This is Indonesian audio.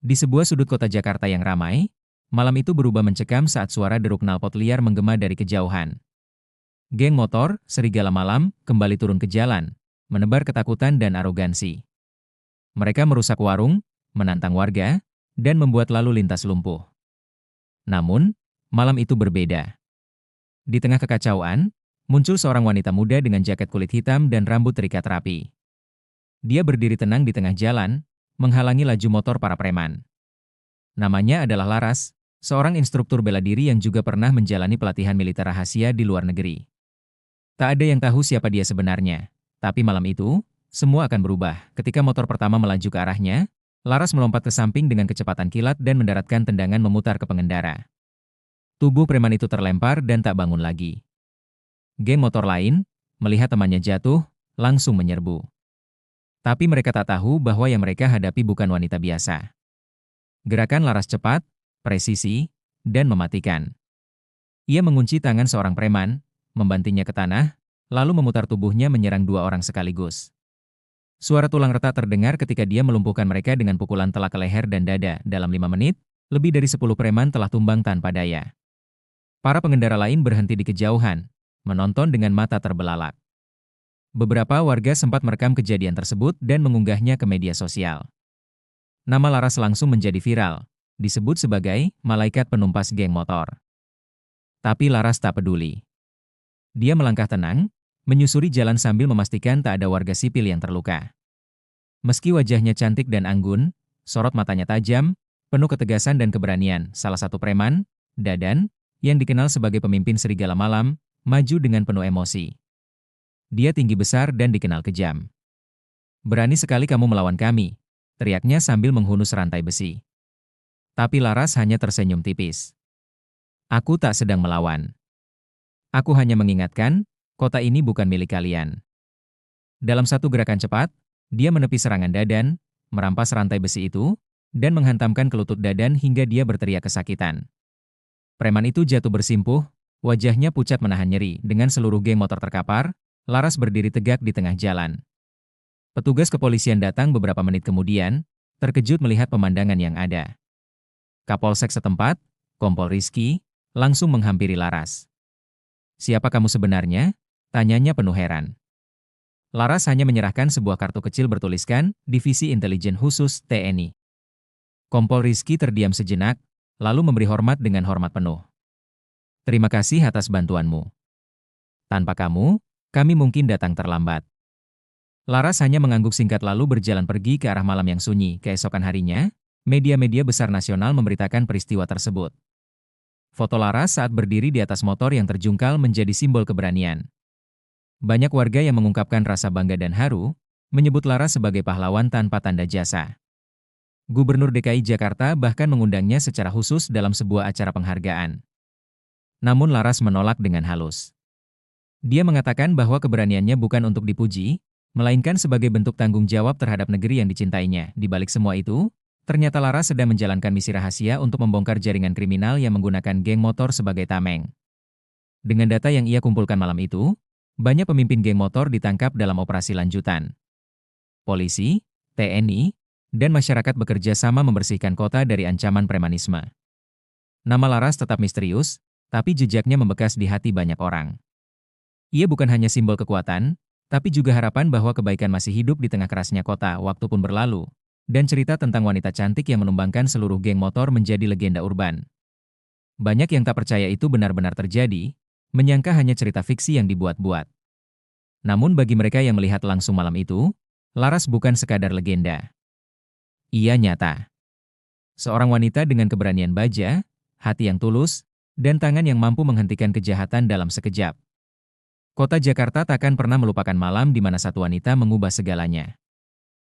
Di sebuah sudut kota Jakarta yang ramai, malam itu berubah mencekam saat suara deruk knalpot liar menggema dari kejauhan. Geng motor, serigala malam, kembali turun ke jalan, menebar ketakutan dan arogansi. Mereka merusak warung, menantang warga, dan membuat lalu lintas lumpuh. Namun, malam itu berbeda. Di tengah kekacauan, muncul seorang wanita muda dengan jaket kulit hitam dan rambut terikat rapi. Dia berdiri tenang di tengah jalan, menghalangi laju motor para preman. Namanya adalah Laras, seorang instruktur bela diri yang juga pernah menjalani pelatihan militer rahasia di luar negeri. Tak ada yang tahu siapa dia sebenarnya, tapi malam itu, semua akan berubah ketika motor pertama melaju ke arahnya. Laras melompat ke samping dengan kecepatan kilat dan mendaratkan tendangan memutar ke pengendara. Tubuh preman itu terlempar dan tak bangun lagi. Geng motor lain, melihat temannya jatuh, langsung menyerbu. Tapi mereka tak tahu bahwa yang mereka hadapi bukan wanita biasa. Gerakan Laras cepat, presisi, dan mematikan. Ia mengunci tangan seorang preman, membantingnya ke tanah, lalu memutar tubuhnya menyerang dua orang sekaligus. Suara tulang retak terdengar ketika dia melumpuhkan mereka dengan pukulan telak ke leher dan dada. Dalam 5 menit, lebih dari 10 preman telah tumbang tanpa daya. Para pengendara lain berhenti di kejauhan, menonton dengan mata terbelalak. Beberapa warga sempat merekam kejadian tersebut dan mengunggahnya ke media sosial. Nama Laras langsung menjadi viral, disebut sebagai malaikat penumpas geng motor. Tapi Laras tak peduli. Dia melangkah tenang, menyusuri jalan sambil memastikan tak ada warga sipil yang terluka. Meski wajahnya cantik dan anggun, sorot matanya tajam, penuh ketegasan dan keberanian. Salah satu preman, Dadan, yang dikenal sebagai pemimpin serigala malam, maju dengan penuh emosi. Dia tinggi besar dan dikenal kejam. "Berani sekali kamu melawan kami," teriaknya sambil menghunus rantai besi. Tapi Laras hanya tersenyum tipis. "Aku tak sedang melawan. Aku hanya mengingatkan, kota ini bukan milik kalian." Dalam satu gerakan cepat, dia menepi serangan Dadan, merampas rantai besi itu, dan menghantamkan ke lutut Dadan hingga dia berteriak kesakitan. Preman itu jatuh bersimpuh, wajahnya pucat menahan nyeri. Dengan seluruh geng motor terkapar, Laras berdiri tegak di tengah jalan. Petugas kepolisian datang beberapa menit kemudian, terkejut melihat pemandangan yang ada. Kapolsek setempat, Kompol Rizky, langsung menghampiri Laras. "Siapa kamu sebenarnya?" tanyanya penuh heran. Laras hanya menyerahkan sebuah kartu kecil bertuliskan, Divisi Intelijen Khusus TNI. Kompol Rizky terdiam sejenak, lalu memberi hormat dengan hormat penuh. "Terima kasih atas bantuanmu. Tanpa kamu, kami mungkin datang terlambat." Laras hanya mengangguk singkat lalu berjalan pergi ke arah malam yang sunyi. Keesokan harinya, media-media besar nasional memberitakan peristiwa tersebut. Foto Laras saat berdiri di atas motor yang terjungkal menjadi simbol keberanian. Banyak warga yang mengungkapkan rasa bangga dan haru, menyebut Laras sebagai pahlawan tanpa tanda jasa. Gubernur DKI Jakarta bahkan mengundangnya secara khusus dalam sebuah acara penghargaan. Namun Laras menolak dengan halus. Dia mengatakan bahwa keberaniannya bukan untuk dipuji, melainkan sebagai bentuk tanggung jawab terhadap negeri yang dicintainya. Di balik semua itu, ternyata Laras sedang menjalankan misi rahasia untuk membongkar jaringan kriminal yang menggunakan geng motor sebagai tameng. Dengan data yang ia kumpulkan malam itu, banyak pemimpin geng motor ditangkap dalam operasi lanjutan. Polisi, TNI, dan masyarakat bekerja sama membersihkan kota dari ancaman premanisme. Nama Laras tetap misterius, tapi jejaknya membekas di hati banyak orang. Ia bukan hanya simbol kekuatan, tapi juga harapan bahwa kebaikan masih hidup di tengah kerasnya kota. Waktu pun berlalu, dan cerita tentang wanita cantik yang menumbangkan seluruh geng motor menjadi legenda urban. Banyak yang tak percaya itu benar-benar terjadi, menyangka hanya cerita fiksi yang dibuat-buat. Namun bagi mereka yang melihat langsung malam itu, Laras bukan sekadar legenda. Ia nyata. Seorang wanita dengan keberanian baja, hati yang tulus, dan tangan yang mampu menghentikan kejahatan dalam sekejap. Kota Jakarta takkan pernah melupakan malam di mana satu wanita mengubah segalanya.